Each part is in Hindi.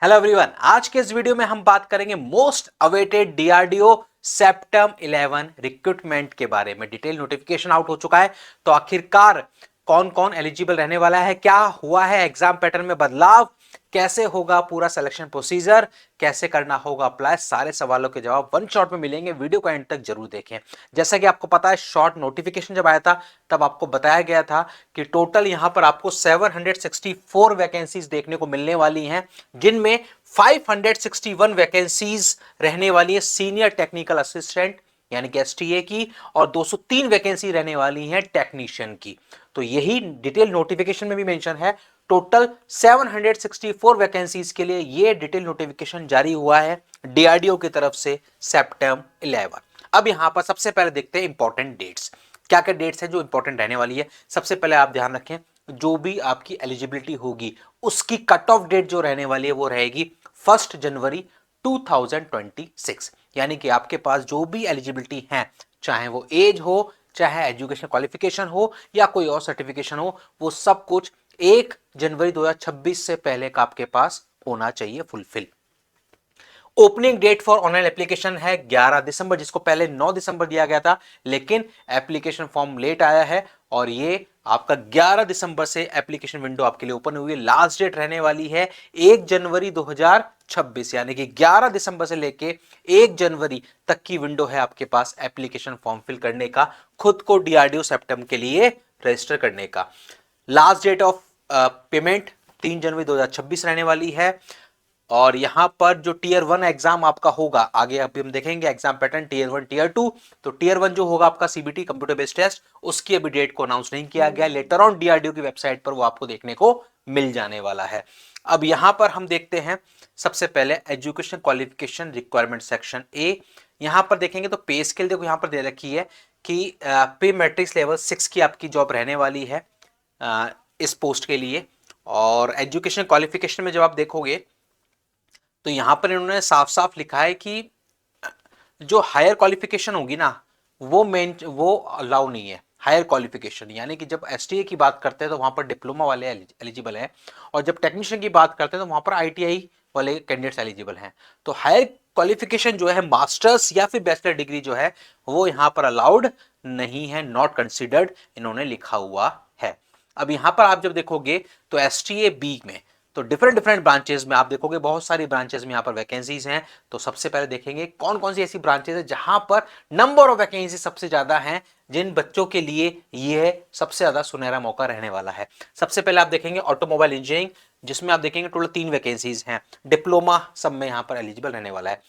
हेलो एवरीवन, आज के इस वीडियो में हम बात करेंगे most awaited DRDO septum 11 recruitment के बारे में। डिटेल नोटिफिकेशन आउट हो चुका है, तो आखिरकार कौन कौन एलिजिबल रहने वाला है, क्या हुआ है एग्जाम पैटर्न में बदलाव, कैसे होगा पूरा सिलेक्शन प्रोसीजर, कैसे करना होगा अप्लाई, सारे सवालों के जवाब वन शॉट में मिलेंगे। वीडियो को एंड तक जरूर देखें। जैसा कि आपको पता है, शॉर्ट नोटिफिकेशन जब आया था तब आपको बताया गया था कि टोटल यहां पर आपको 764 वैकेंसीज देखने को मिलने वाली हैं, जिनमें 561 वैकेंसीज रहने वाली है सीनियर टेक्निकल असिस्टेंट यानी कि एसटीए की, और 203 वैकेंसी रहने वाली है टेक्नीशियन की। तो यही डिटेल नोटिफिकेशन में भी मेंशन है। टोटल 764 वैकेंसीज के लिए यह डिटेल नोटिफिकेशन जारी हुआ है डीआरडीओ की तरफ से सेप्टेम 11। अब यहां पर सबसे पहले देखते हैं इंपॉर्टेंट डेट्स। क्या क्या डेट्स है जो इंपॉर्टेंट रहने वाली है। सबसे पहले आप ध्यान रखें, जो भी आपकी एलिजिबिलिटी होगी उसकी कट ऑफ डेट जो रहने वाली है वो रहेगी 1 जनवरी 2026। यानी कि आपके पास जो भी एलिजिबिलिटी है, चाहे वो एज हो, चाहे एजुकेशन क्वालिफिकेशन हो या कोई और सर्टिफिकेशन हो, वो सब कुछ 1 जनवरी 2026 से पहले का आपके पास होना चाहिए fulfil. Opening date for online application है 11 दिसंबर, जिसको पहले 9 दिसंबर दिया गया था, लेकिन एप्लीकेशन फॉर्म लेट आया है और ये आपका 11 दिसंबर से एप्लीकेशन विंडो आपके लिए ओपन हुई है। लास्ट डेट रहने वाली है 1 जनवरी 2026, यानी कि 11 दिसंबर से लेके 1 जनवरी तक की विंडो है आपके पास एप्लीकेशन फॉर्म फिल करने का, खुद को डीआरडीओ सेप्टेम के लिए रजिस्टर करने का। लास्ट डेट ऑफ पेमेंट 3 जनवरी 2026 रहने वाली है। और यहां पर जो टीयर 1 एग्जाम आपका होगा, आगे अभी हम देखेंगे एग्जाम पैटर्न टीयर 1 टीयर 2। तो टीयर 1 जो होगा आपका सीबीटी कंप्यूटर बेस्ड टेस्ट, उसकी अभी डेट को अनाउंस नहीं किया गया। लेटर ऑन डीआरडीओ की वेबसाइट पर वो आपको देखने को मिल जाने वाला है। अब यहां पर हम देखते हैं सबसे पहले education qualification requirement section A. यहां पर देखेंगे तो पे स्केल देखो यहां पर दे रखी है कि पे मैट्रिक्स लेवल 6 की आपकी जॉब रहने वाली है इस पोस्ट के लिए। और एजुकेशन क्वालिफिकेशन में जब आप देखोगे तो यहां पर इन्होंने साफ साफ लिखा है कि जो हायर क्वालिफिकेशन होगी ना, वो अलाउ नहीं है। हायर क्वालिफिकेशन यानी कि जब एसटीए की बात करते हैं तो वहां पर डिप्लोमा वाले एलिजिबल हैं, और जब टेक्नीशियन की बात करते हैं तो वहां पर आईटीआई वाले कैंडिडेट्स एलिजिबल हैं। तो हायर क्वालिफिकेशन जो है मास्टर्स या फिर बैचलर डिग्री जो है वो यहां पर अलाउड नहीं है, नॉट कंसिडर्ड इन्होंने लिखा हुआ है। अब यहां पर आप जब देखोगे तो एसटीए बी में तो डिफरेंट डिफरेंट ब्रांचेस में आप देखोगे बहुत सारी ब्रांचेस में यहाँ पर वैकेंसीज हैं। तो सबसे पहले देखेंगे कौन कौन सी ऐसी ब्रांचेस है जहां पर नंबर ऑफ वैकेंसी सबसे ज्यादा हैं, जिन बच्चों के लिए यह सबसे ज्यादा सुनहरा मौका रहने वाला है। सबसे पहले आप देखेंगे ऑटोमोबाइल इंजीनियरिंग, जिसमें आप देखेंगे टोटल 3 वैकेंसीज हैं। डिप्लोमा सब में यहां पर एलिजिबल रहने वाला है।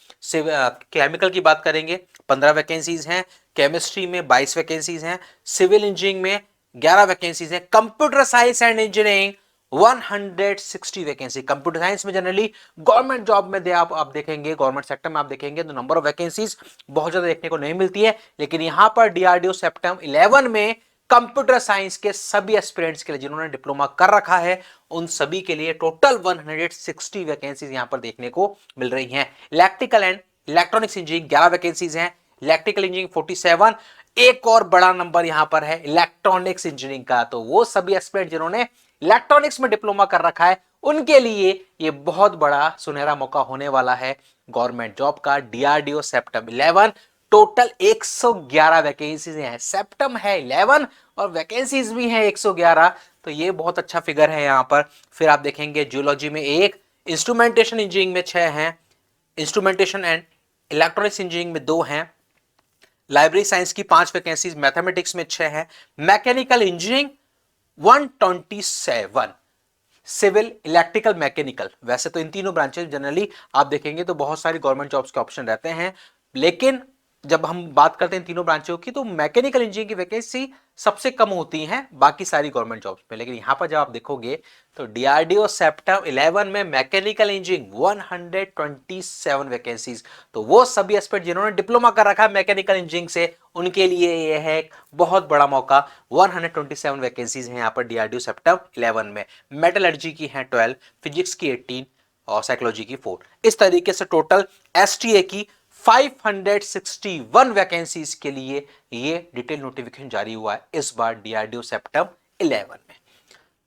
केमिकल की बात करेंगे 15 वैकेंसीज हैं, केमिस्ट्री में 22 वैकेंसीज हैं, सिविल इंजीनियरिंग में 11 वैकेंसीज हैं, computer science and engineering 160 vacancy. Computer science में जनरली गवर्नमेंट जॉब में दे आप देखेंगे, गवर्नमेंट सेक्टर में आप देखेंगे तो नंबर ऑफ वैकेंसीज बहुत ज्यादा देखने को नहीं मिलती है, लेकिन यहां पर डीआरडीओ सेप्टेम 11 में कंप्यूटर साइंस के सभी एस्पिरेंट्स के लिए जिन्होंने डिप्लोमा कर रखा है उन सभी के लिए टोटल 160 वैकेंसीज यहां पर देखने को मिल रही हैं। Electrical and electronics engineering 11 vacancies हैं, इलेक्ट्रिकल इंजीनियरिंग 47। एक और बड़ा नंबर यहां पर है इलेक्ट्रॉनिक्स इंजीनियरिंग का, तो वो सभी एस्पिरेंट जिन्होंने इलेक्ट्रॉनिक्स में डिप्लोमा कर रखा है उनके लिए ये बहुत बड़ा सुनहरा मौका होने वाला है गवर्नमेंट जॉब का। डीआरडीओ सेप्टेम 11 टोटल 111 वैकेंसीज हैं। सेप्टेम है 11 और वैकेंसीज भी हैं 111, तो ये बहुत अच्छा फिगर है यहां पर। फिर आप देखेंगे जियोलॉजी में 1, इंस्ट्रूमेंटेशन इंजीनियरिंग में 6 हैं, इंस्ट्रूमेंटेशन एंड इलेक्ट्रॉनिक्स इंजीनियरिंग में 2 हैं, लाइब्रेरी साइंस की 5 वैकेंसीज, मैथमेटिक्स में 6 हैं, mechanical engineering 127, civil electrical mechanical. वैसे तो इन तीनों ब्रांचेस जनरली आप देखेंगे तो बहुत सारी गवर्नमेंट जॉब्स के ऑप्शन रहते हैं, लेकिन जब हम बात करते हैं तीनों ब्रांचों की तो मैकेनिकल इंजीनियरिंग की वैकेंसी सबसे कम होती हैं बाकी सारी गवर्नमेंट जॉब्स में। लेकिन यहां पर जब आप देखोगे तो डीआरडीओ सेप्टेम 11 में मैकेनिकल इंजीनियरिंग 127 वैकेंसीज, तो वो सभी एस्पेक्ट जिन्होंने डिप्लोमा कर रखा है मैकेनिकल इंजीनियरिंग से उनके लिए यह है एक बहुत बड़ा मौका। 127 वैकेंसीज हैं यहां पर डीआरडीओ सेप्टेम 11 में। मेटलर्जी की हैं 12, फिजिक्स की 18 और साइकोलॉजी की 4। इस तरीके से टोटल एसटीए की 561 वैकेंसीज के लिए ये डिटेल नोटिफिकेशन जारी हुआ है इस बार डीआरडीओ सेप्टेम 11 में।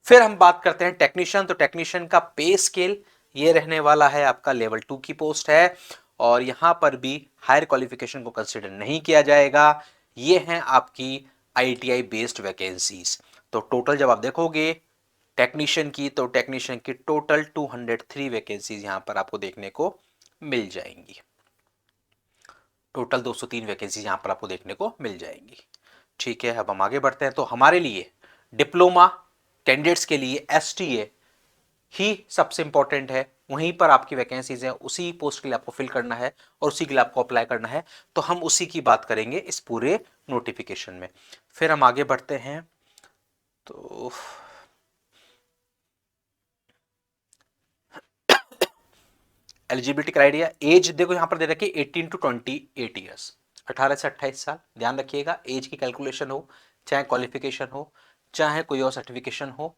फिर हम बात करते हैं टेक्नीशियन। तो टेक्नीशियन का पे स्केल ये रहने वाला है आपका लेवल 2 की पोस्ट है, और यहां पर भी हायर क्वालिफिकेशन को कंसिडर नहीं किया जाएगा। ये हैं आपकी आईटीआई बेस्ड वैकेंसीज। तो टोटल जब आप देखोगे टेक्नीशियन की, तो टेक्नीशियन की टोटल 203 वैकेंसीज यहां पर आपको देखने को मिल जाएंगी। टोटल 203 वैकेंसीज यहां पर आपको देखने को मिल जाएंगी। ठीक है, अब हम आगे बढ़ते हैं। तो हमारे लिए डिप्लोमा कैंडिडेट्स के लिए एसटीए ही सबसे इंपॉर्टेंट है, वहीं पर आपकी वैकेंसीज हैं, उसी पोस्ट के लिए आपको फिल करना है और उसी के लिए आपको अप्लाई करना है। तो हम उसी की बात करेंगे इस पूरे नोटिफिकेशन में। फिर हम आगे बढ़ते हैं। तो एलिजिबिलिटी क्राइटेरिया, एज देखो यहां पर दे रखी है 18 टू 28 ईयर्स, 18 से 28 साल। ध्यान रखिएगा, एज की कैलकुलेशन हो, चाहे क्वालिफिकेशन हो, चाहे कोई और सर्टिफिकेशन हो,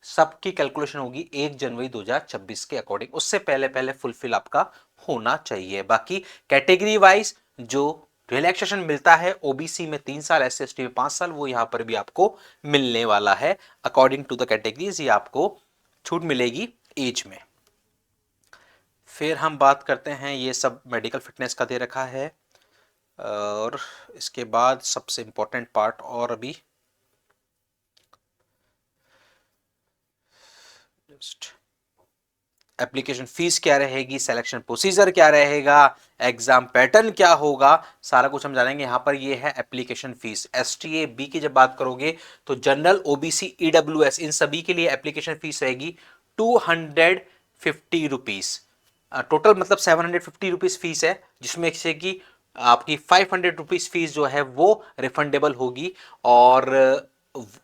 सबकी कैलकुलेशन होगी 1 जनवरी 2026 के अकॉर्डिंग। उससे पहले पहले फुलफिल आपका होना चाहिए। बाकी कैटेगरी वाइज जो रिलैक्सेशन मिलता है, ओबीसी में 3 साल, एससी एसटी में 5 साल, वो यहां पर भी आपको मिलने वाला है। अकॉर्डिंग टू द कैटेगरीज ये आपको छूट मिलेगी एज में। फिर हम बात करते हैं, ये सब मेडिकल फिटनेस का दे रखा है, और इसके बाद सबसे इंपॉर्टेंट पार्ट और अभी एप्लीकेशन फीस क्या रहेगी, सिलेक्शन प्रोसीजर क्या रहेगा, एग्जाम पैटर्न क्या होगा, सारा कुछ हम जानेंगे। यहां पर ये है एप्लीकेशन फीस। एसटीए बी की जब बात करोगे तो जनरल, ओबीसी, ईडब्ल्यूएस, इन सभी के लिए एप्लीकेशन फीस रहेगी 250 रुपीज। टोटल मतलब 750 रुपीज फीस है, जिसमें से कि आपकी 500 रुपीज फीस जो है वो रिफंडेबल होगी। और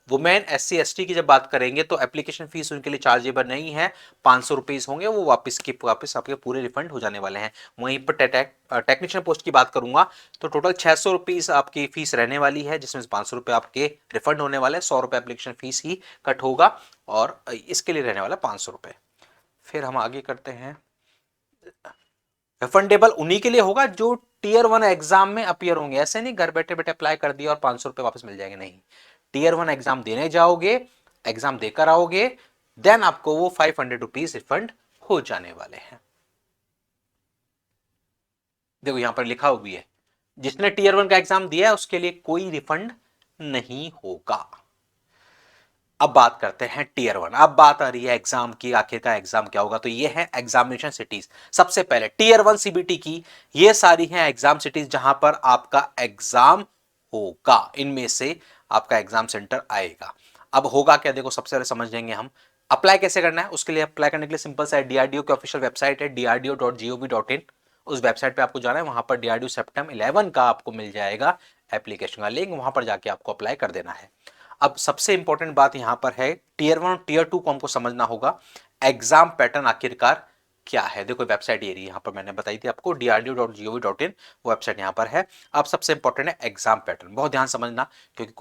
वुमेन एससी एसटी की जब बात करेंगे तो एप्लीकेशन फीस उनके लिए चार्जेबल नहीं है, 500 रुपीज होंगे, वो वापस आपके पूरे रिफंड हो जाने वाले हैं। वहीं पर टेक्नीशियन पोस्ट की बात करूंगा तो टोटल 600 रुपीज आपकी फीस रहने वाली है, जिसमें 500 रुपए आपके रिफंड होने वाले हैं, 100 रुपए एप्लीकेशन फीस ही कट होगा, और इसके लिए रहने वाला 500 रुपए। फिर हम आगे करते हैं। रिफंडेबल उन्हीं के लिए होगा जो टीयर 1 एग्जाम में अपीयर होंगे। ऐसे नहीं घर बैठे बैठे अप्लाई कर दिया और 500 रुपए वापस मिल जाएंगे, नहीं। टीयर 1 एग्जाम देने जाओगे, एग्जाम देकर आओगे, देन आपको वो 500 रुपीज रिफंड हो जाने वाले हैं। देखो यहां पर लिखा हुआ भी है, जिसने टीयर 1 का एग्जाम दिया है उसके लिए कोई रिफंड नहीं होगा। अब बात करते हैं टीयर 1। अब बात आ रही है एग्जाम की, आखिर का एग्जाम क्या होगा। तो ये है एग्जामिनेशन सिटीज। सबसे पहले टीयर 1 सीबीटी की ये सारी हैं एग्जाम सिटीज जहां पर आपका एग्जाम होगा, इनमें से आपका एग्जाम सेंटर आएगा। अब होगा क्या, देखो सबसे पहले समझ लेंगे हम अप्लाई कैसे करना है। उसके लिए अप्लाई करने के लिए सिंपल सा है, डीआरडीओ की ऑफिशियल वेबसाइट है drdo.gov.in, उस वेबसाइट पे आपको जाना है। वहां पर डीआरडीओ सेप्टेम 11 का आपको मिल जाएगा एप्लीकेशन का लिंक, वहां पर जाके आपको अप्लाई कर देना है। अब सबसे इंपॉर्टेंट बात यहां पर है, टीयर 1 और टीयर 2 को हमको समझना होगा। एग्जाम पैटर्न आखिरकार क्या है, देखो वेबसाइट ये रही, यहां पर मैंने बताई थी आपको drdo.gov.in, वो वेबसाइट यहां पर है। अब सबसे इंपॉर्टेंट है एग्जाम पैटर्न, बहुत ध्यान समझना, क्योंकि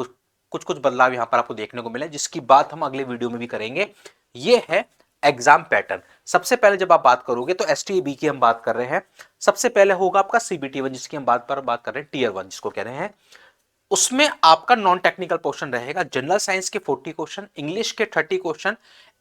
कुछ बदलाव यहां पर आपको देखने को मिले, जिसकी बात हम अगले वीडियो में भी करेंगे। ये है एग्जाम पैटर्न। सबसे पहले जब आप बात करोगे तो एसटीईबी की हम बात कर रहे हैं। सबसे पहले होगा आपका सीबीटी 1, जिसकी हम बात कर रहे हैं, टीयर 1 जिसको कह रहे हैं। उसमें आपका नॉन टेक्निकल पोर्शन रहेगा, जनरल साइंस के 40 क्वेश्चन, इंग्लिश के 30 क्वेश्चन,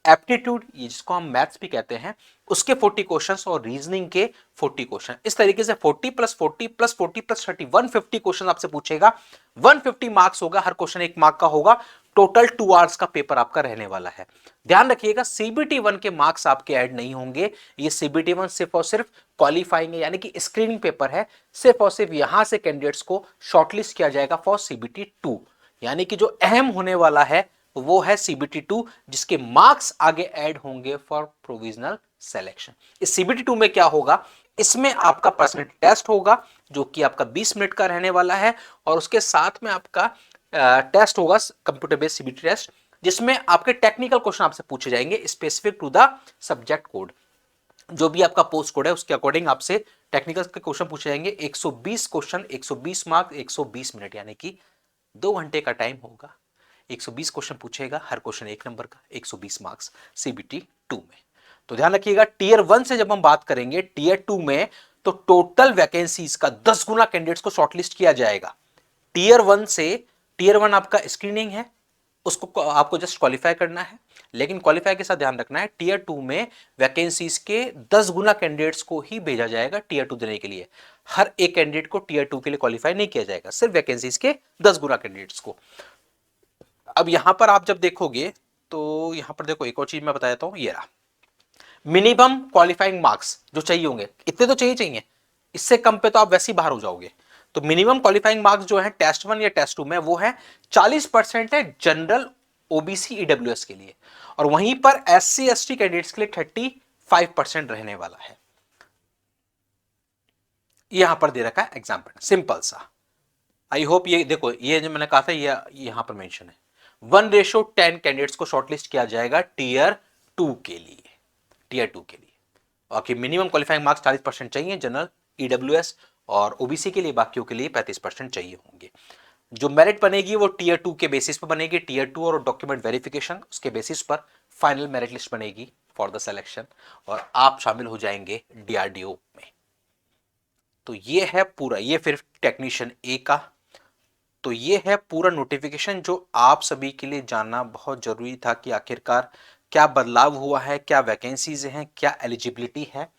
एप्टीट्यूड जिसको हम मैथ्स भी कहते हैं उसके 40 क्वेश्चंस, और रीजनिंग के 40 क्वेश्चन। इस तरीके से 40 प्लस 40 प्लस 40 प्लस 30 150 क्वेश्चन आपसे पूछेगा। 150 मार्क्स होगा, हर क्वेश्चन 1 मार्क का होगा। टोटल 2 आवर्स का पेपर आपका रहने वाला है। ध्यान रखिएगा, सीबीटी 1 के मार्क्स आपके ऐड नहीं होंगे। ये सीबीटी 1 सिर्फ और सिर्फ क्वालिफाइंग है, यानी कि स्क्रीनिंग पेपर है। सिर्फ और सिर्फ यहां से कैंडिडेट्स को शॉर्टलिस्ट किया जाएगा फॉर सीबीटी 2, यानी कि जो अहम होने वाला है वो है सीबीटी 2, जिसके मार्क्स आगे ऐड होंगे फॉर प्रोविजनल सिलेक्शन। इस सीबीटी 2 में क्या होगा, इसमें आपका पर्सनैलिटी टेस्ट होगा जो कि आपका 20 मिनट का रहने वाला है, और उसके साथ में आपका टेस्ट होगा कंप्यूटर बेस्ड सीबीटी टेस्ट, जिसमें आपके टेक्निकल क्वेश्चन आपसे पूछे जाएंगे specific to the subject code. जो भी आपका पोस्ट कोड है उसके अकॉर्डिंग आपसे टेक्निकल के क्वेश्चन पूछे जाएंगे। 120 क्वेश्चन, 120 मार्क्स, 120 मिनट, यानी कि 2 घंटे का टाइम होगा। 120 क्वेश्चन पूछेगा, हर क्वेश्चन 1 नंबर का, 120 मार्क्स सीबीटी 2 में। तो ध्यान रखिएगा, टीयर 1 से जब हम बात करेंगे टीयर 2 में, तो टोटल वैकेंसीज का 10 गुना कैंडिडेट्स को शॉर्टलिस्ट किया जाएगा। टीयर 1 से, टीयर 1 आपका स्क्रीनिंग है, उसको आपको जस्ट क्वालिफाई करना है। लेकिन क्वालिफाई के साथ ध्यान रखना है, टीयर 2 में वैकेंसीज के 10 गुना कैंडिडेट्स को ही भेजा जाएगा टीयर 2 देने के लिए। हर एक कैंडिडेट को टीयर 2 के लिए क्वालिफाई नहीं किया जाएगा, सिर्फ वैकेंसीज के 10 गुना कैंडिडेट्स को। अब यहां पर आप जब देखोगे तो यहां पर देखो एक और चीज मैं बता देता हूं, ये रहा मिनिमम क्वालिफाइंग मार्क्स जो चाहिए होंगे, इतने तो चाहिए, इससे कम पे तो आप वैसे ही बाहर हो जाओगे। तो मिनिमम क्वालिफाइंग मार्क्स जो है टेस्ट 1 या टेस्ट 2 में वो है 40% है जनरल ओबीसी ईडब्ल्यूएस के लिए, और वहीं पर एससी एसटी कैंडिडेट्स के लिए 35% रहने वाला है। यहां पर दे रखा है एग्जाम्पल, सिंपल सा। आई होप ये देखो, ये जो मैंने कहा था ये यहां पर मेंशन है, 1:10 कैंडिडेट्स को शॉर्टलिस्ट किया जाएगा टीयर 2 के लिए, टीयर 2 के लिए। बाकी मिनिमम क्वालिफाइंग मार्क्स 40% चाहिए जनरल ईडब्ल्यूएस और ओबीसी के लिए, बाकियों के लिए 35% चाहिए होंगे। जो मेरिट बनेगी वो टीयर 2 के बेसिस पर बनेगी, टीयर 2 और डॉक्यूमेंट वेरिफिकेशन उसके बेसिस पर फाइनल मेरिट लिस्ट बनेगी फॉर द सिलेक्शन, और आप शामिल हो जाएंगे डीआरडीओ में। तो ये है पूरा, ये फिर टेक्नीशियन ए का, तो ये है पूरा नोटिफिकेशन जो आप सभी के लिए जानना बहुत जरूरी था कि आखिरकार क्या बदलाव हुआ है, क्या वैकेंसीज हैं, क्या एलिजिबिलिटी है।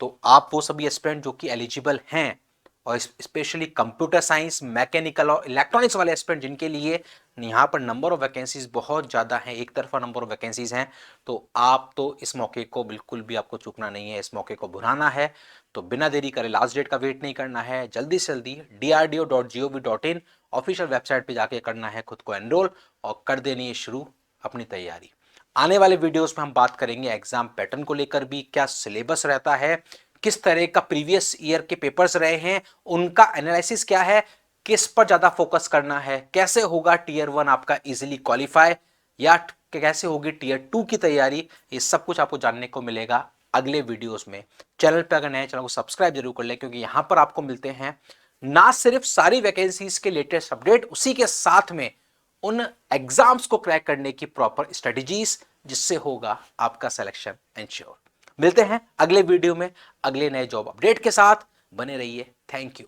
तो आप वो सभी एस्पिरेंट जो कि एलिजिबल हैं, और स्पेशली कंप्यूटर साइंस, मैकेनिकल और इलेक्ट्रॉनिक्स वाले एस्पिरेंट जिनके लिए यहाँ पर नंबर ऑफ वैकेंसीज बहुत ज़्यादा हैं, एक तरफा नंबर ऑफ वैकेंसीज हैं, तो आप तो इस मौके को बिल्कुल भी आपको चूकना नहीं है, इस मौके को भुनाना है। तो बिना देरी करे, लास्ट डेट का वेट नहीं करना है, जल्दी से जल्दी drdo.gov.in ऑफिशियल वेबसाइट पे जाके करना है खुद को एनरोल, और कर देनी है शुरू अपनी तैयारी। आने वाले वीडियोस में हम बात करेंगे एग्जाम पैटर्न को लेकर भी, क्या सिलेबस रहता है, किस तरह का प्रीवियस ईयर के पेपर्स रहे हैं, उनका एनालिसिस क्या है, किस पर ज्यादा फोकस करना है, कैसे होगा टीयर 1 आपका इजीली क्वालिफाई, या कैसे होगी टीयर 2 की तैयारी। ये सब कुछ आपको जानने को मिलेगा अगले वीडियोस में। चैनल पे अगर नए, चैनल को सब्सक्राइब जरूर कर ले, क्योंकि यहां पर आपको मिलते हैं ना सिर्फ सारी वैकेंसीज के लेटेस्ट अपडेट, उसी के साथ में उन एग्जाम्स को क्रैक करने की प्रॉपर स्ट्रेटजीज, जिससे होगा आपका सिलेक्शन एंश्योर। मिलते हैं अगले वीडियो में अगले नए जॉब अपडेट के साथ, बने रहिए। Thank you.